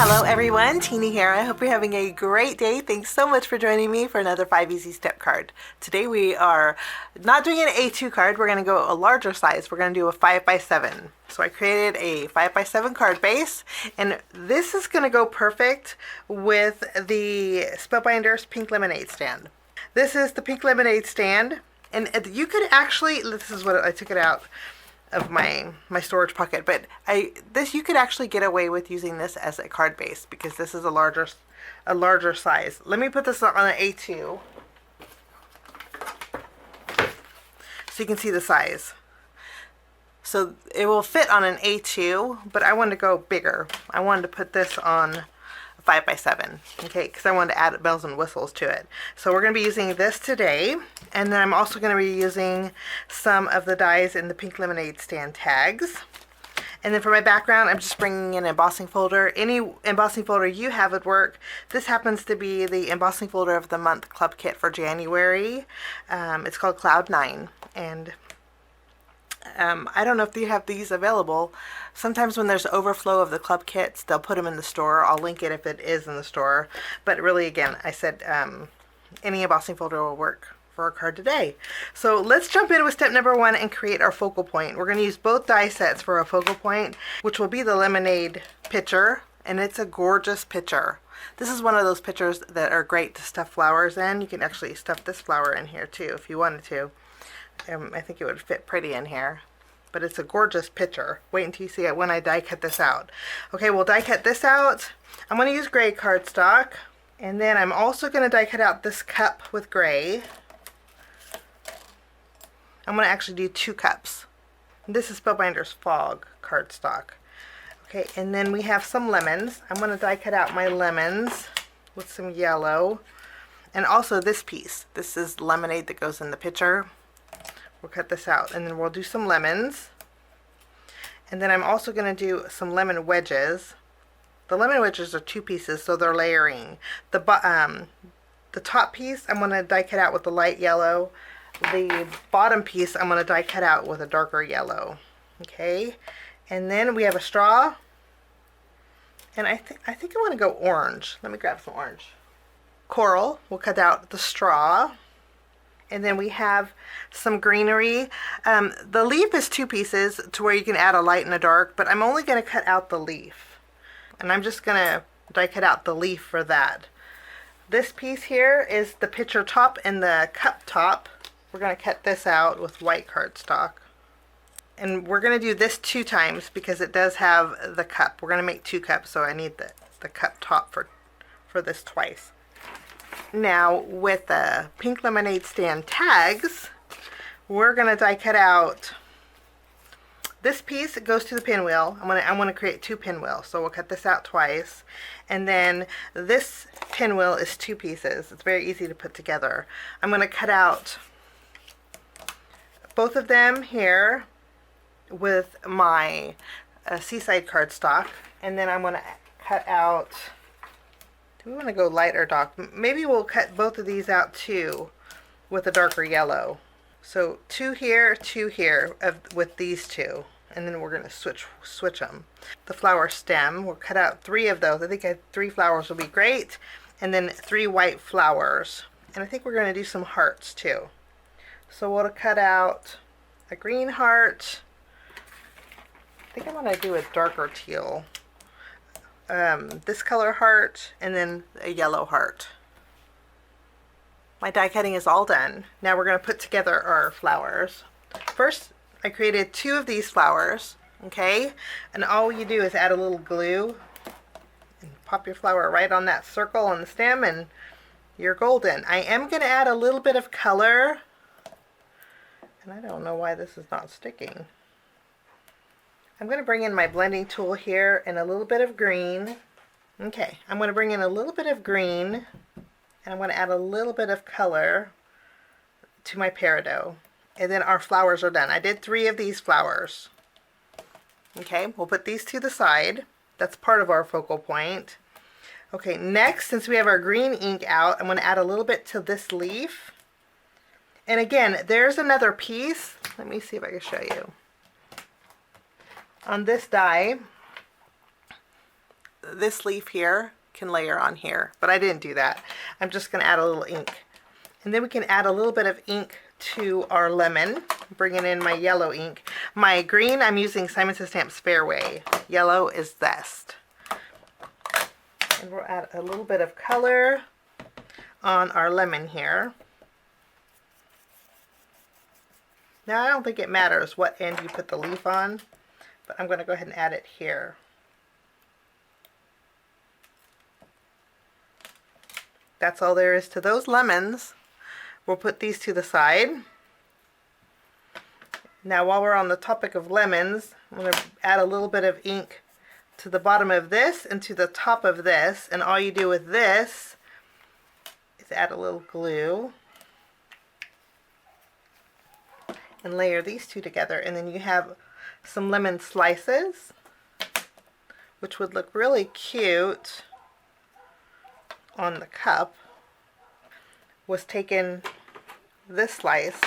Hello everyone, Teeny here. I hope you're having a great day. Thanks so much for joining me for another 5 Easy Step card. Today we are not doing an A2 card, we're going to go a larger size. We're going to do a 5x7. So I created a 5x7 card base, and this is going to go perfect with the Spellbinders Pink Lemonade Stand. This is the Pink Lemonade Stand, and you could actually, this is what I took it out of my storage pocket, but you could actually get away with using this as a card base because this is a larger size. Let me put this on an A2 so you can see the size. So it will fit on an A2, but I wanted to go bigger. I wanted to put this on 5x7, okay, because I wanted to add bells and whistles to it. So we're going to be using this today, and then I'm also going to be using some of the dies in the Pink Lemonade Stand tags. And then for my background, I'm just bringing in an embossing folder. Any embossing folder you have would work. This happens to be the embossing folder of the month club kit for January. It's called Cloud 9, and I don't know if you have these available. Sometimes when there's overflow of the club kits, they'll put them in the store. I'll link it if it is in the store. But really, again, I said any embossing folder will work for our card today. So let's jump in with step number 1 and create our focal point. We're going to use both die sets for a focal point, which will be the lemonade pitcher, and it's a gorgeous pitcher. This is one of those pitchers that are great to stuff flowers in. You can actually stuff this flower in here too if you wanted to. I think it would fit pretty in here, but it's a gorgeous pitcher. Wait until you see it when I die cut this out. Okay, we'll die cut this out. I'm going to use gray cardstock, and then I'm also going to die cut out this cup with gray. I'm going to actually do 2 cups. This is Spellbinders Fog cardstock. Okay, and then we have some lemons. I'm going to die cut out my lemons with some yellow, and also this piece. This is lemonade that goes in the pitcher. We'll cut this out, and then we'll do some lemons. And then I'm also going to do some lemon wedges. The lemon wedges are 2 pieces, so they're layering. The top piece I'm going to die cut out with the light yellow. The bottom piece I'm going to die cut out with a darker yellow. Okay, and then we have a straw. And I think I want to go orange. Let me grab some orange. Coral. We'll cut out the straw. And then we have some greenery. The leaf is 2 pieces to where you can add a light and a dark, but I'm only going to cut out the leaf. And I'm just going to die cut out the leaf for that. This piece here is the pitcher top and the cup top. We're going to cut this out with white cardstock. And we're going to do this 2 times because it does have the cup. We're going to make 2 cups, so I need the cup top for this twice. Now with the Pink Lemonade Stand tags, we're going to die cut out this piece. It goes to the pinwheel. I want to create 2 pinwheels, so we'll cut this out twice. And then this pinwheel is 2 pieces. It's very easy to put together. I'm going to cut out both of them here with my seaside cardstock, and then I'm going to cut out. Do we want to go light or dark? Maybe we'll cut both of these out too with a darker yellow. So 2 here, 2 here with these 2, and then we're going to switch them. The flower stem, we'll cut out 3 of those. I think 3 flowers will be great, and then 3 white flowers. And I think we're going to do some hearts too. So we'll cut out a green heart. I think I want to do a darker teal. This color heart, and then a yellow heart. My die cutting is all done. Now we're going to put together our flowers. First, I created 2 of these flowers, okay? And all you do is add a little glue and pop your flower right on that circle on the stem, and you're golden. I am going to add a little bit of color, and I don't know why this is not sticking. I'm going to bring in my blending tool here and a little bit of green. Okay, I'm going to bring in a little bit of green, and I'm going to add a little bit of color to my peridot. And then our flowers are done. I did 3 of these flowers. Okay, we'll put these to the side. That's part of our focal point. Okay, next, since we have our green ink out, I'm going to add a little bit to this leaf. And again, there's another piece. Let me see if I can show you. On this die, this leaf here can layer on here, but I didn't do that. I'm just going to add a little ink. And then we can add a little bit of ink to our lemon, bringing in my yellow ink. My green, I'm using Simon Says Stamp's Fairway. Yellow is Zest. And we'll add a little bit of color on our lemon here. Now I don't think it matters what end you put the leaf on, but I'm going to go ahead and add it here. That's all there is to those lemons. We'll put these to the side. Now while we're on the topic of lemons, I'm going to add a little bit of ink to the bottom of this and to the top of this. And all you do with this is add a little glue and layer these two together. And then you have some lemon slices, which would look really cute on the cup. Was taken this slice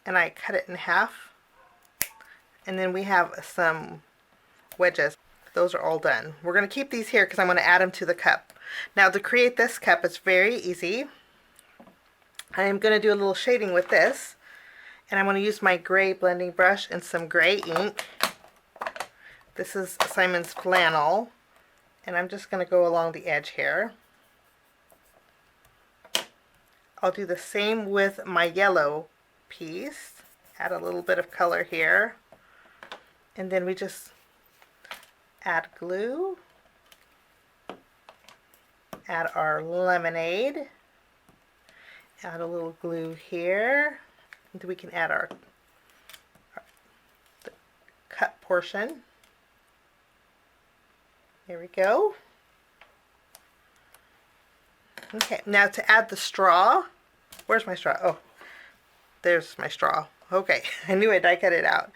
and I cut it in half, and then we have some wedges. Those are all done. We're going to keep these here because I'm going to add them to the cup. Now to create this cup, it's very easy. I am going to do a little shading with this, and I'm going to use my gray blending brush and some gray ink. This is Simon's Flannel, and I'm just going to go along the edge here. I'll do the same with my yellow piece. Add a little bit of color here. And then we just add glue. Add our lemonade. Add a little glue here. And then we can add our the cut portion. There we go. Okay, now to add the straw. Where's my straw? Oh, there's my straw. Okay, I knew I die cut it out.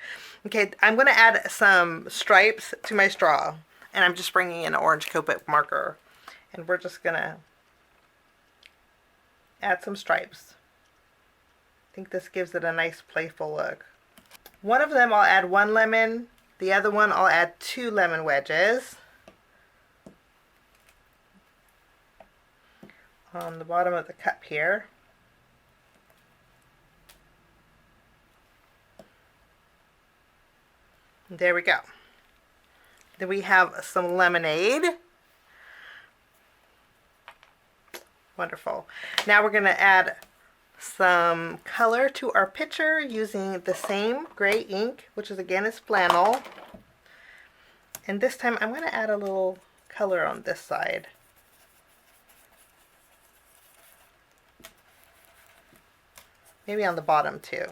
Okay, I'm going to add some stripes to my straw. And I'm just bringing in an orange Copic marker. And we're just going to add some stripes. I think this gives it a nice playful look. One of them I'll add one lemon. The other one I'll add 2 lemon wedges. On the bottom of the cup here. There we go. Then we have some lemonade. Wonderful. Now we're going to add some color to our picture using the same gray ink, which is again is flannel. And this time I'm going to add a little color on this side. Maybe on the bottom too,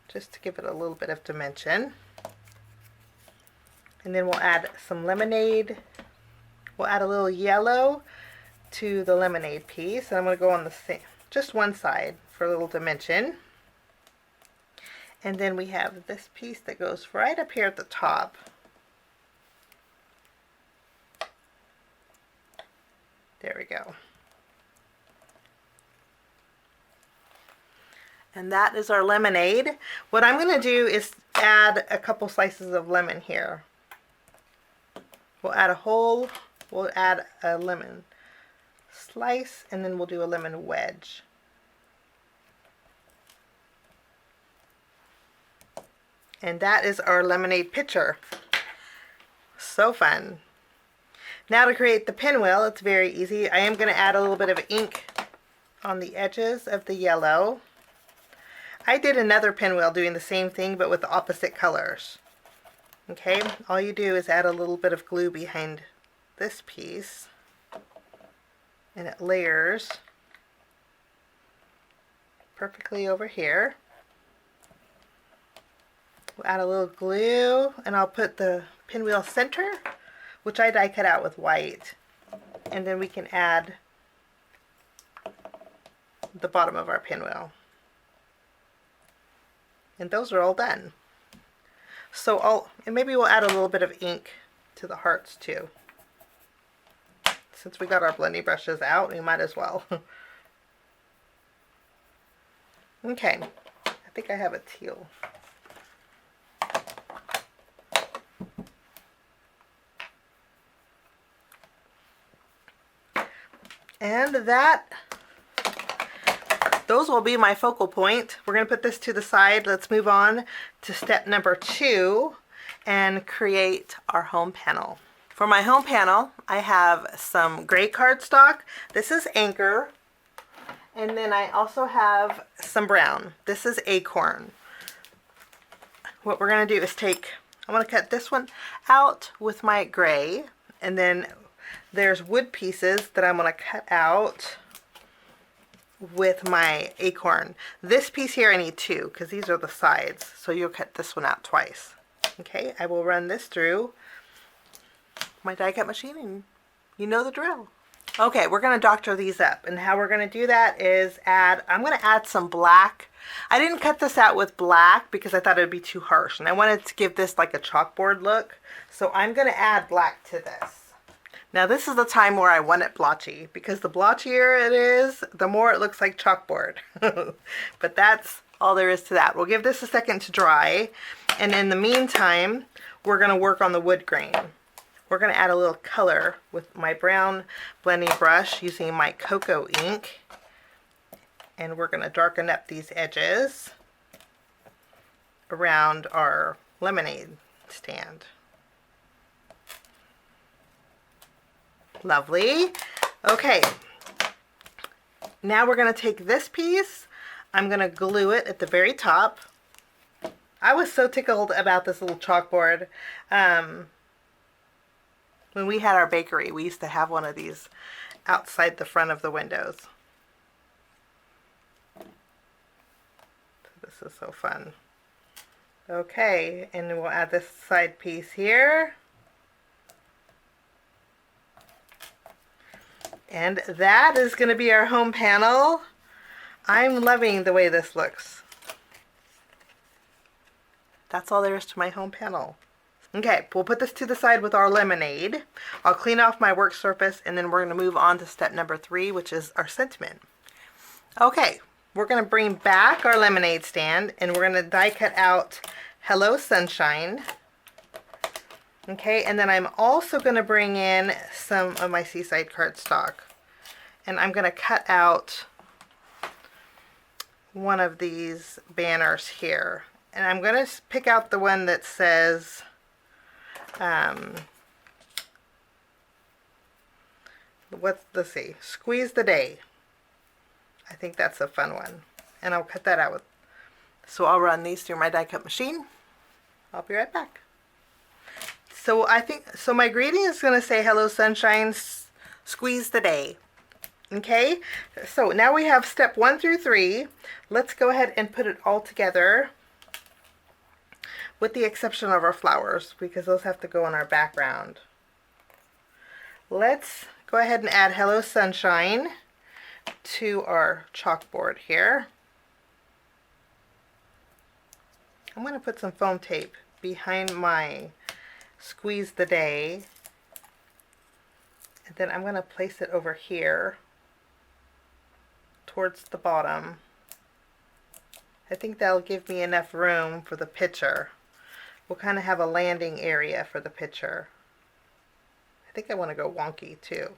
just to give it a little bit of dimension. And then we'll add some lemonade. We'll add a little yellow to the lemonade piece, and I'm going to go on the same, just one side for a little dimension. And then we have this piece that goes right up here at the top. There we go. And that is our lemonade. What I'm going to do is add a couple slices of lemon here. We'll add a lemon slice, and then we'll do a lemon wedge. And that is our lemonade picture. So fun. Now to create the pinwheel, it's very easy. I am going to add a little bit of ink on the edges of the yellow. I did another pinwheel doing the same thing but with the opposite colors. Okay, all you do is add a little bit of glue behind this piece and it layers perfectly over here. We'll add a little glue and I'll put the pinwheel center, which I die cut out with white, and then we can add the bottom of our pinwheel. And those are all done. So and maybe we'll add a little bit of ink to the hearts too. Since we got our blending brushes out, we might as well. Okay, I think I have a teal. And those will be my focal point. We're going to put this to the side. Let's move on to step number 2 and create our home panel. For my home panel, I have some gray cardstock. This is Anchor. And then I also have some brown. This is Acorn. What we're going to do is I want to cut this one out with my gray. And then there's wood pieces that I'm going to cut out with my Acorn. This piece here I need 2 because these are the sides. So you'll cut this one out twice. Okay, I will run this through my die cut machine and you know the drill. Okay, we're going to doctor these up, and how we're going to do that is I'm going to add some black. I didn't cut this out with black because I thought it would be too harsh, and I wanted to give this like a chalkboard look, so I'm going to add black to this. Now this is the time where I want it blotchy, because the blotchier it is, the more it looks like chalkboard. But that's all there is to that. We'll give this a second to dry, and in the meantime, we're going to work on the wood grain. We're going to add a little color with my brown blending brush using my cocoa ink. And we're going to darken up these edges around our lemonade stand. Lovely. Okay. Now we're going to take this piece. I'm going to glue it at the very top. I was so tickled about this little chalkboard. When we had our bakery, we used to have one of these outside the front of the windows. This is so fun. Okay, and then we'll add this side piece here. And that is going to be our home panel. I'm loving the way this looks. That's all there is to my home panel. Okay, we'll put this to the side with our lemonade. I'll clean off my work surface, and then we're going to move on to step number 3, which is our sentiment. Okay, we're going to bring back our lemonade stand, and we're going to die cut out Hello Sunshine. Okay, and then I'm also going to bring in some of my Seaside cardstock. And I'm going to cut out one of these banners here. And I'm going to pick out the one that says... let's see, Squeeze the Day. I think that's a fun one, and I'll cut that out so I'll run these through my die cut machine. I'll be right back. So my greeting is going to say Hello Sunshine, Squeeze the Day. Okay, so now we have step 1 through 3. Let's go ahead and put it all together, with the exception of our flowers, because those have to go on our background. Let's go ahead and add Hello Sunshine to our chalkboard here. I'm going to put some foam tape behind my Squeeze the Day, and then I'm going to place it over here towards the bottom. I think that'll give me enough room for the picture. We'll kind of have a landing area for the picture. I think I want to go wonky too.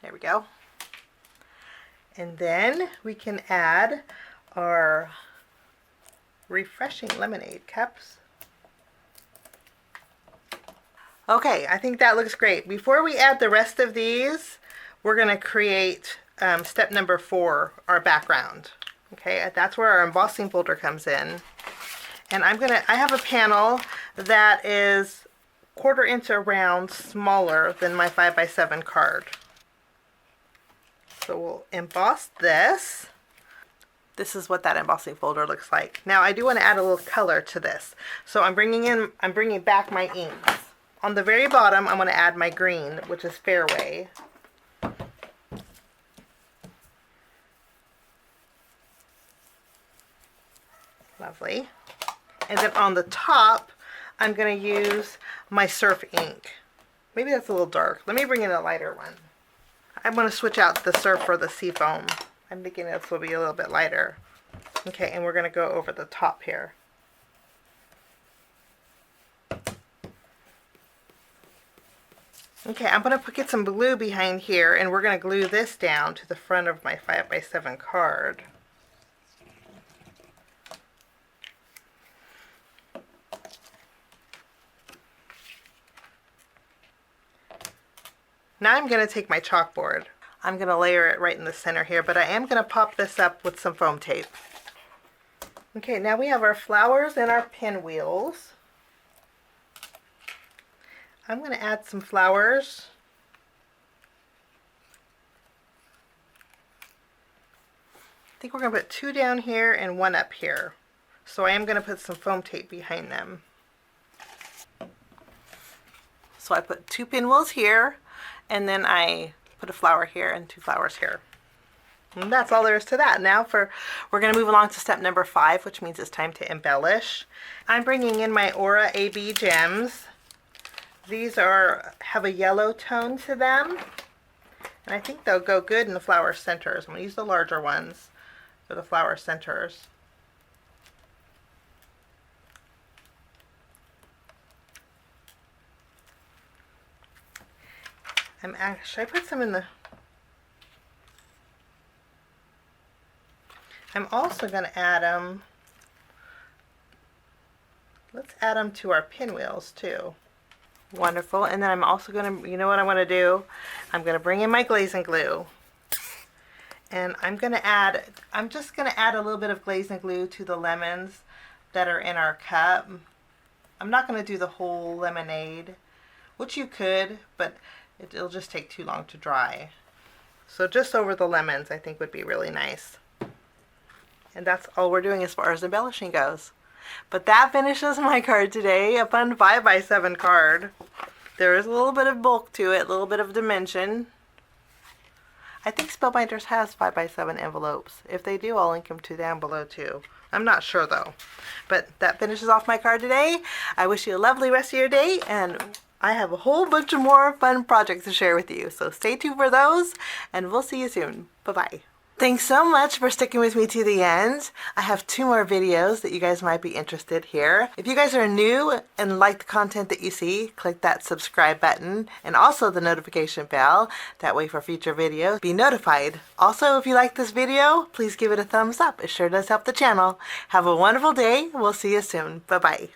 There we go. And then we can add our refreshing lemonade cups. Okay, I think that looks great. Before we add the rest of these, we're going to create step number 4, our background. Okay, that's where our embossing folder comes in. And I have a panel that is 1/4 inch around smaller than my 5x7 card. So we'll emboss this. This is what that embossing folder looks like. Now I do want to add a little color to this. So I'm bringing back my inks. On the very bottom, I'm going to add my green, which is Fairway. Lovely. And then on the top, I'm going to use my surf ink. Maybe that's a little dark. Let me bring in a lighter one. I'm going to switch out the surf for the seafoam. I'm thinking this will be a little bit lighter. Okay, and we're going to go over the top here. Okay, I'm going to get some glue behind here, and we're going to glue this down to the front of my 5x7 card. Now I'm going to take my chalkboard. I'm going to layer it right in the center here, but I am going to pop this up with some foam tape. Okay, now we have our flowers and our pinwheels. I'm going to add some flowers. I think we're going to put 2 down here and 1 up here. So I am going to put some foam tape behind them. So I put 2 pinwheels here, and then I put a flower here and 2 flowers here. And that's all there is to that. Now we're going to move along to step number 5, which means it's time to embellish. I'm bringing in my Aura AB gems. These have a yellow tone to them, and I think they'll go good in the flower centers. I'm going to use the larger ones for the flower centers. Should I put some in the... I'm also going to add them... Let's add them to our pinwheels too. Wonderful. And then I'm also going to, you know what I'm going to do? I'm going to bring in my glazing glue. And I'm just going to add a little bit of glazing glue to the lemons that are in our cup. I'm not going to do the whole lemonade, which you could, but it'll just take too long to dry. So just over the lemons I think would be really nice. And that's all we're doing as far as embellishing goes. But that finishes my card today, a fun 5x7 card. There is a little bit of bulk to it, a little bit of dimension. I think Spellbinders has 5x7 envelopes. If they do, I'll link them to down below too. I'm not sure though. But that finishes off my card today. I wish you a lovely rest of your day, and I have a whole bunch of more fun projects to share with you. So stay tuned for those, and we'll see you soon. Bye-bye. Thanks so much for sticking with me to the end. I have 2 more videos that you guys might be interested here. If you guys are new and like the content that you see, click that subscribe button and also the notification bell. That way for future videos, be notified. Also, if you like this video, please give it a thumbs up. It sure does help the channel. Have a wonderful day. We'll see you soon. Bye-bye.